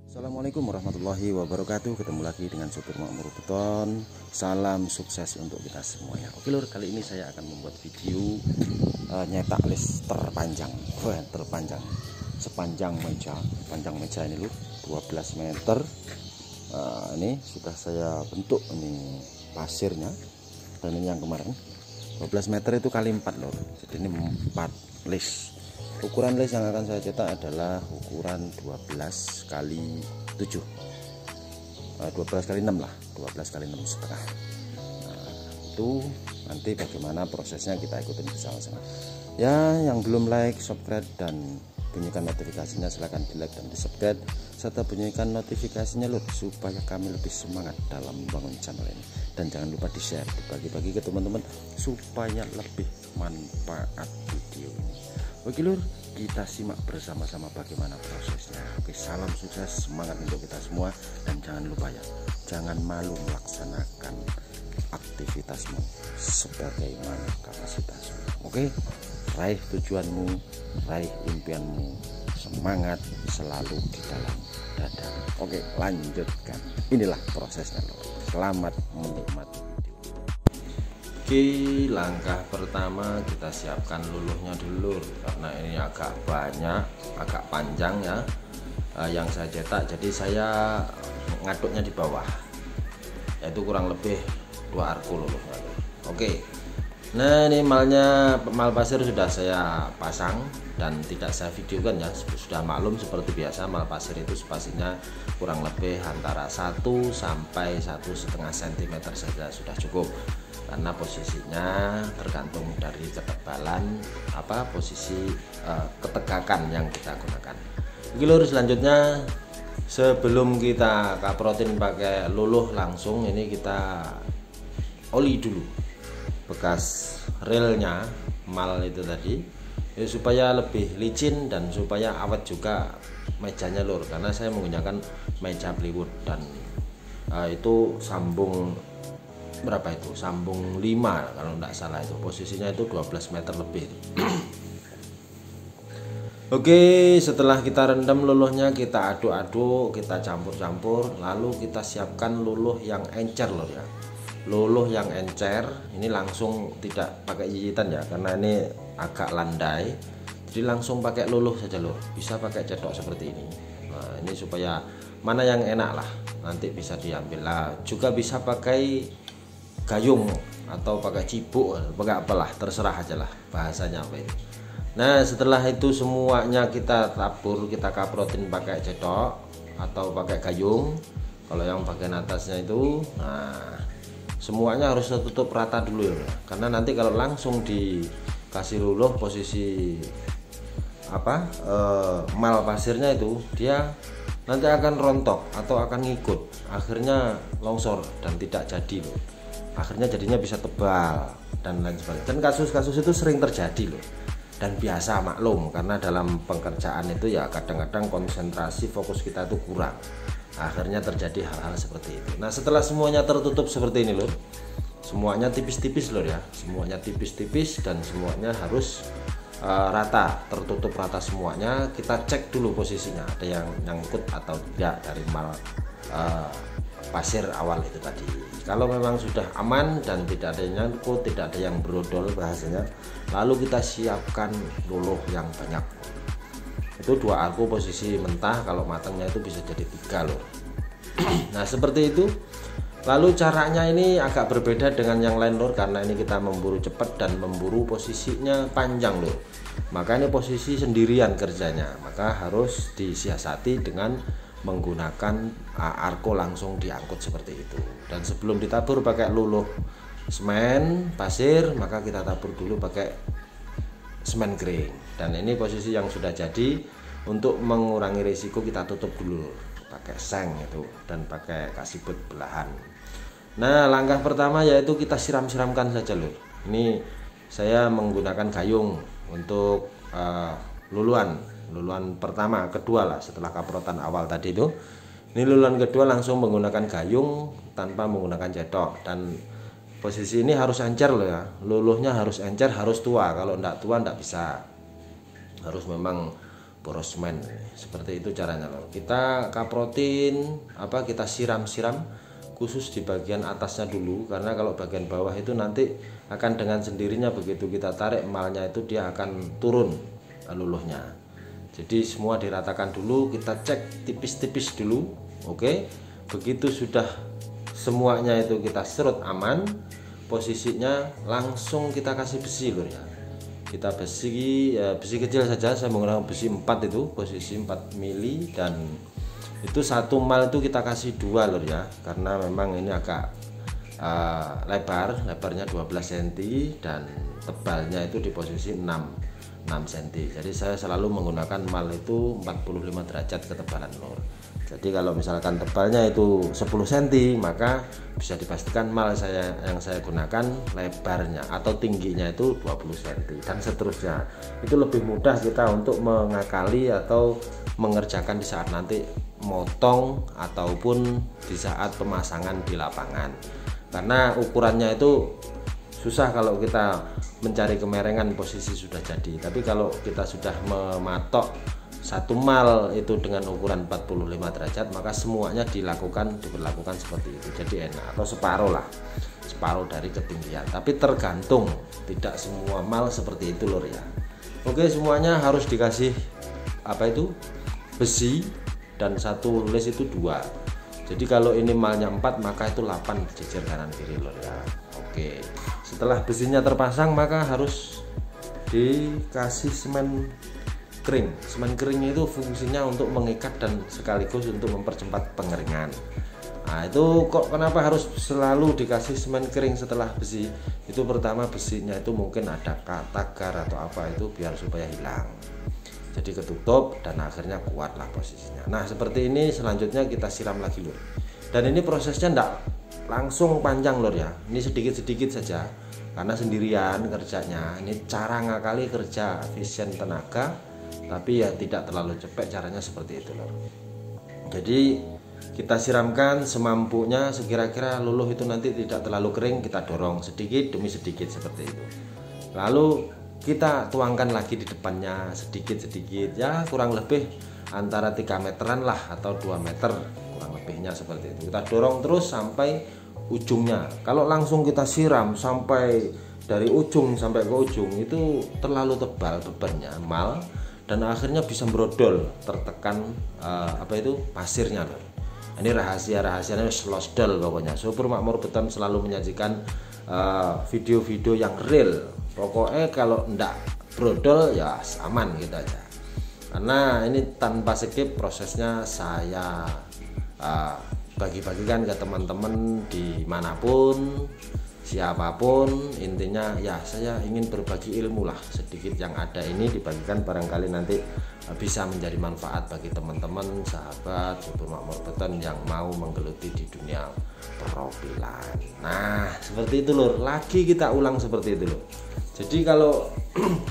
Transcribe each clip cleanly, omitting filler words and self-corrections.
Assalamualaikum warahmatullahi wabarakatuh. Ketemu lagi dengan Sopir Makmur Beton. Salam sukses untuk kita semuanya. Oke lur, kali ini saya akan membuat video nyetak list terpanjang. Terpanjang sepanjang meja. Panjang meja ini lur 12 meter. Ini sudah saya bentuk ini pasirnya. Dan ini yang kemarin 12 meter itu kali 4 lur. Jadi ini 4 list. Ukuran list yang akan saya cetak adalah ukuran 12 kali 7, 12 kali 6 lah, 12 kali 6 setengah. Nah, itu nanti bagaimana prosesnya kita ikutin bersama-sama. Ya, yang belum like, subscribe dan bunyikan notifikasinya silahkan di like dan di subscribe serta bunyikan notifikasinya lur supaya kami lebih semangat dalam membangun channel ini. Dan jangan lupa di share, dibagi-bagi ke teman-teman supaya lebih manfaat video ini. Oke lur, kita simak bersama-sama bagaimana prosesnya. Oke, salam sukses, semangat untuk kita semua. Dan jangan lupa ya, jangan malu melaksanakan aktivitasmu sebagaimana kapasitasmu. Oke, raih tujuanmu, raih impianmu. Semangat selalu di dalam dada. Oke, lanjutkan. Inilah prosesnya lur. Selamat menikmati. Oke, langkah pertama kita siapkan luluhnya dulu karena ini agak banyak, agak panjang ya yang saya cetak. Jadi saya ngaduknya di bawah, yaitu kurang lebih 2 arku luluhnya. Oke, nah ini mal pasir sudah saya pasang dan tidak saya videokan ya. Sudah maklum seperti biasa mal pasir itu spasinya kurang lebih antara 1 sampai 1,5 cm saja sudah cukup. Karena posisinya tergantung dari ketebalan posisi ketegakan yang kita gunakan. Oke lur, selanjutnya sebelum kita kaprotin pakai luluh langsung, ini kita oli dulu bekas relnya mal itu tadi ya, supaya lebih licin dan supaya awet juga mejanya lur, karena saya menggunakan meja plywood dan itu sambung berapa itu, sambung 5 kalau tidak salah, itu posisinya itu 12 meter lebih. Oke, setelah kita rendam luluhnya, kita aduk-aduk, kita campur-campur, lalu kita siapkan luluh yang encer loh ya. Luluh yang encer ini langsung tidak pakai jijitan ya, karena ini agak landai, jadi langsung pakai luluh saja loh. Bisa pakai cedok seperti ini. Nah, ini supaya mana yang enak lah, nanti bisa diambil lah. Juga bisa pakai gayung atau pakai cibuk, pakai apalah, terserah aja lah bahasanya apa itu. Nah, setelah itu semuanya kita tabur, kita kaprotin pakai cedok atau pakai gayung kalau yang bagian atasnya itu. Nah, semuanya harus tertutup rata dulu ya, karena nanti kalau langsung dikasih luluh posisi mal pasirnya itu, dia nanti akan rontok atau akan ngikut, akhirnya longsor dan tidak jadi loh. Akhirnya jadinya bisa tebal dan lain sebagainya. Dan kasus-kasus itu sering terjadi loh, dan biasa maklum, karena dalam pekerjaan itu ya kadang-kadang konsentrasi fokus kita itu kurang, akhirnya terjadi hal-hal seperti itu. Nah, setelah semuanya tertutup seperti ini loh, semuanya tipis-tipis loh ya, semuanya tipis-tipis dan semuanya harus rata, tertutup rata semuanya. Kita cek dulu posisinya, ada yang nyangkut atau tidak dari mal pasir awal itu tadi. Kalau memang sudah aman dan tidak ada yang nyangkut, tidak ada yang brodol bahasanya, lalu kita siapkan luluh yang banyak. Itu 2 arku posisi mentah, kalau matangnya itu bisa jadi 3 loh. Nah, seperti itu. Lalu caranya ini agak berbeda dengan yang lain lor, karena ini kita memburu cepat dan memburu posisinya panjang lor. Maka ini posisi sendirian kerjanya, maka harus disiasati dengan menggunakan arko langsung diangkut seperti itu. Dan sebelum ditabur pakai luluh semen pasir, maka kita tabur dulu pakai semen kering. Dan ini posisi yang sudah jadi. Untuk mengurangi risiko kita tutup dulu pakai seng itu dan pakai kasibut belahan. Nah, langkah pertama yaitu kita siram-siramkan saja lur. Ini saya menggunakan gayung untuk luluan pertama, kedua lah setelah kaprotan awal tadi itu. Ini luluan kedua langsung menggunakan gayung tanpa menggunakan cedok, dan posisi ini harus encer loh ya. Luluhnya harus encer, harus tua. Kalau enggak tua enggak bisa. Harus memang borosmen. Seperti itu caranya lor. Kita kaprotin kita siram-siram khusus di bagian atasnya dulu, karena kalau bagian bawah itu nanti akan dengan sendirinya begitu kita tarik malnya itu dia akan turun luluhnya. Jadi semua diratakan dulu, kita cek tipis-tipis dulu. Oke, begitu sudah semuanya itu kita serut aman, posisinya langsung kita kasih besi lur ya. Kita besi kecil saja, saya menggunakan besi 4 itu, posisi 4 mili, dan itu satu mal itu kita kasih 2 lur ya, karena memang ini agak lebarnya 12 cm dan tebalnya itu di posisi 6 cm. Jadi saya selalu menggunakan mal itu 45 derajat ketebalan lur. Jadi kalau misalkan tebalnya itu 10 cm, maka bisa dipastikan mal yang saya gunakan lebarnya atau tingginya itu 20 cm dan seterusnya. Itu lebih mudah kita untuk mengakali atau mengerjakan di saat nanti motong ataupun di saat pemasangan di lapangan. Karena ukurannya itu susah kalau kita mencari kemerengan posisi sudah jadi. Tapi kalau kita sudah mematok satu mal itu dengan ukuran 45 derajat, maka semuanya diberlakukan seperti itu. Jadi enak, atau separuh dari ketinggian. Tapi tergantung, tidak semua mal seperti itu lur ya. Oke, semuanya harus dikasih besi, dan satu lulis itu 2. Jadi kalau ini malnya 4, maka itu 8 jejer kanan kiri lur ya. Oke, setelah besinya terpasang maka harus dikasih semen kering. Semen kering itu fungsinya untuk mengikat dan sekaligus untuk mempercepat pengeringan. Nah, itu kok kenapa harus selalu dikasih semen kering setelah besi? Itu pertama, besinya itu mungkin ada tagar atau apa itu biar supaya hilang. Jadi ketutup dan akhirnya kuatlah posisinya. Nah, seperti ini selanjutnya kita siram lagi lur. Dan ini prosesnya enggak langsung panjang lur ya. Ini sedikit-sedikit saja karena sendirian kerjanya. Ini cara ngakali kerja efisien tenaga, tapi ya tidak terlalu cepet, caranya seperti itu lur. Jadi kita siramkan semampunya, sekira-kira luluh itu nanti tidak terlalu kering, kita dorong sedikit demi sedikit seperti itu. Lalu kita tuangkan lagi di depannya sedikit-sedikit, ya kurang lebih antara 3 meteran lah atau 2 meter kurang lebihnya seperti itu. Kita dorong terus sampai ujungnya. Kalau langsung kita siram sampai dari ujung sampai ke ujung itu terlalu tebal bebannya mal, dan akhirnya bisa brodol, tertekan pasirnya loh. Ini rahasianya slosdol pokoknya. Super Makmur Beton selalu menyajikan video-video yang real. Pokoknya kalau ndak brodol ya aman gitu aja. Karena ini tanpa skip prosesnya saya bagi-bagikan ke teman-teman dimanapun, siapapun. Intinya ya saya ingin berbagi ilmu lah, sedikit yang ada ini dibagikan, barangkali nanti bisa menjadi manfaat bagi teman-teman sahabat Super Makmur Beton yang mau menggeluti di dunia profilan. Nah seperti itu lur, lagi kita ulang seperti itu lur. Jadi kalau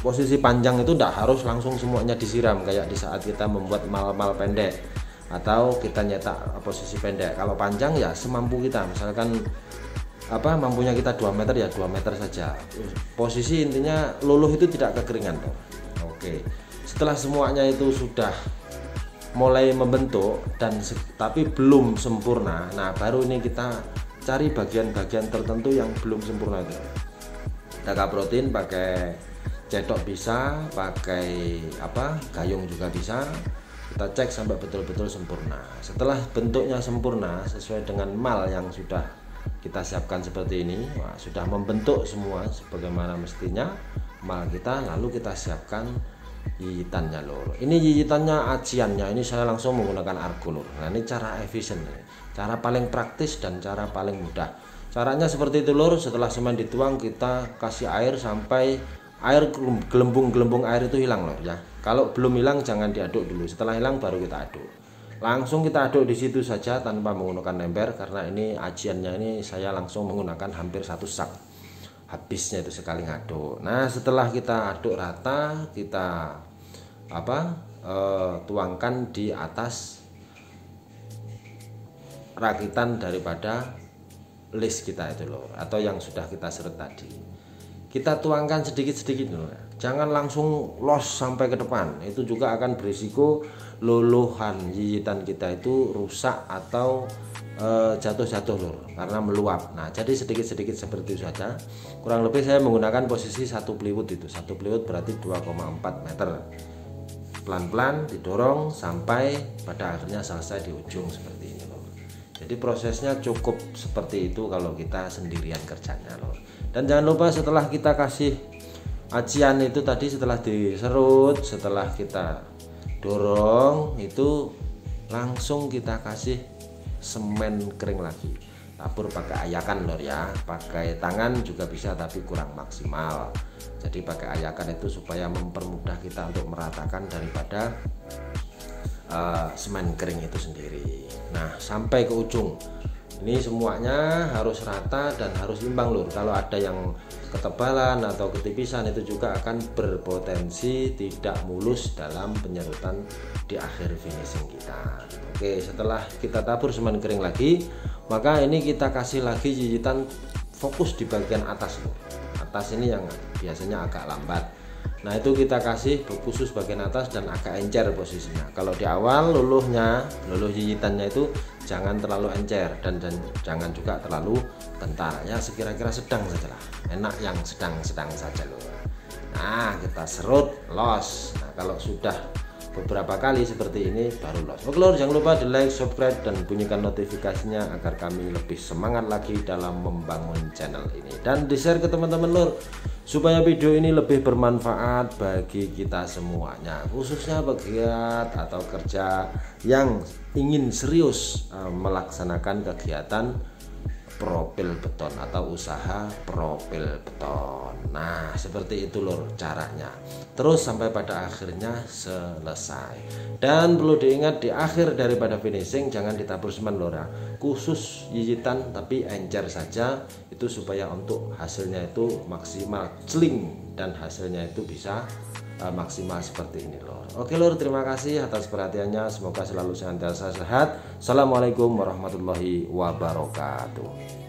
posisi panjang itu tidak harus langsung semuanya disiram kayak di saat kita membuat mal-mal pendek atau kita nyetak posisi pendek. Kalau panjang ya semampu kita, misalkan mampunya kita 2 meter ya 2 meter saja. Posisi intinya luluh itu tidak kekeringan toh. Oke, setelah semuanya itu sudah mulai membentuk tapi belum sempurna, nah baru ini kita cari bagian-bagian tertentu yang belum sempurna itu. Kita kaprotin pakai cedok bisa, pakai gayung juga bisa. Kita cek sampai betul-betul sempurna. Setelah bentuknya sempurna sesuai dengan mal yang sudah kita siapkan seperti ini, sudah membentuk semua sebagaimana mestinya mal kita, lalu kita siapkan gigitannya lur. Ini gigitannya ajiannya ini saya langsung menggunakan argo lur. Nah ini cara efisien, cara paling praktis dan cara paling mudah. Caranya seperti itu lur. Setelah semen dituang kita kasih air sampai air gelembung air itu hilang lur ya. Kalau belum hilang jangan diaduk dulu. Setelah hilang baru kita aduk. Langsung kita aduk di situ saja tanpa menggunakan ember, karena ini ajiannya ini saya langsung menggunakan hampir 1 sak. Habisnya itu sekali ngaduk. Nah setelah kita aduk rata, kita tuangkan di atas rakitan daripada list kita itu loh, atau yang sudah kita serut tadi. Kita tuangkan sedikit-sedikit loh. jangan langsung los sampai ke depan, itu juga akan berisiko luluhan jijitan kita itu rusak atau jatuh-jatuh lur, karena meluap. Nah jadi sedikit-sedikit seperti itu saja. Kurang lebih saya menggunakan posisi satu peliwut, itu satu peliwut berarti 2,4 meter. Pelan-pelan didorong sampai pada akhirnya selesai di ujung seperti ini lur. Jadi prosesnya cukup seperti itu kalau kita sendirian kerjanya lur. Dan jangan lupa setelah kita kasih acian itu tadi, setelah diserut, setelah kita dorong itu langsung kita kasih semen kering lagi. Tabur pakai ayakan lor ya, pakai tangan juga bisa tapi kurang maksimal. Jadi pakai ayakan itu supaya mempermudah kita untuk meratakan daripada semen kering itu sendiri. Nah sampai ke ujung ini semuanya harus rata dan harus imbang lur. Kalau ada yang ketebalan atau ketipisan itu juga akan berpotensi tidak mulus dalam penyerutan di akhir finishing kita. Oke, setelah kita tabur semen kering lagi, maka ini kita kasih lagi jijitan fokus di bagian atas lur. Atas ini yang biasanya agak lambat. Nah itu kita kasih khusus bagian atas dan agak encer posisinya. Kalau di awal luluh jijitannya itu jangan terlalu encer dan jangan juga terlalu kental, ya sekira-kira sedang saja lah, enak yang sedang-sedang saja loh. Nah kita serut los. Nah kalau sudah beberapa kali seperti ini baru los. Oke lor, jangan lupa di like, subscribe dan bunyikan notifikasinya agar kami lebih semangat lagi dalam membangun channel ini, dan di share ke teman-teman lor supaya video ini lebih bermanfaat bagi kita semuanya, khususnya pegiat atau kerja yang ingin serius melaksanakan kegiatan profil beton atau usaha profil beton. Nah seperti itu lur caranya, terus sampai pada akhirnya selesai. Dan perlu diingat di akhir daripada finishing jangan ditabur semen lur ya, khusus jijitan tapi encer saja, itu supaya untuk hasilnya itu maksimal celing dan hasilnya itu bisa maksimal seperti ini lor. Oke lor, terima kasih atas perhatiannya, semoga selalu senantiasa sehat. Assalamualaikum warahmatullahi wabarakatuh.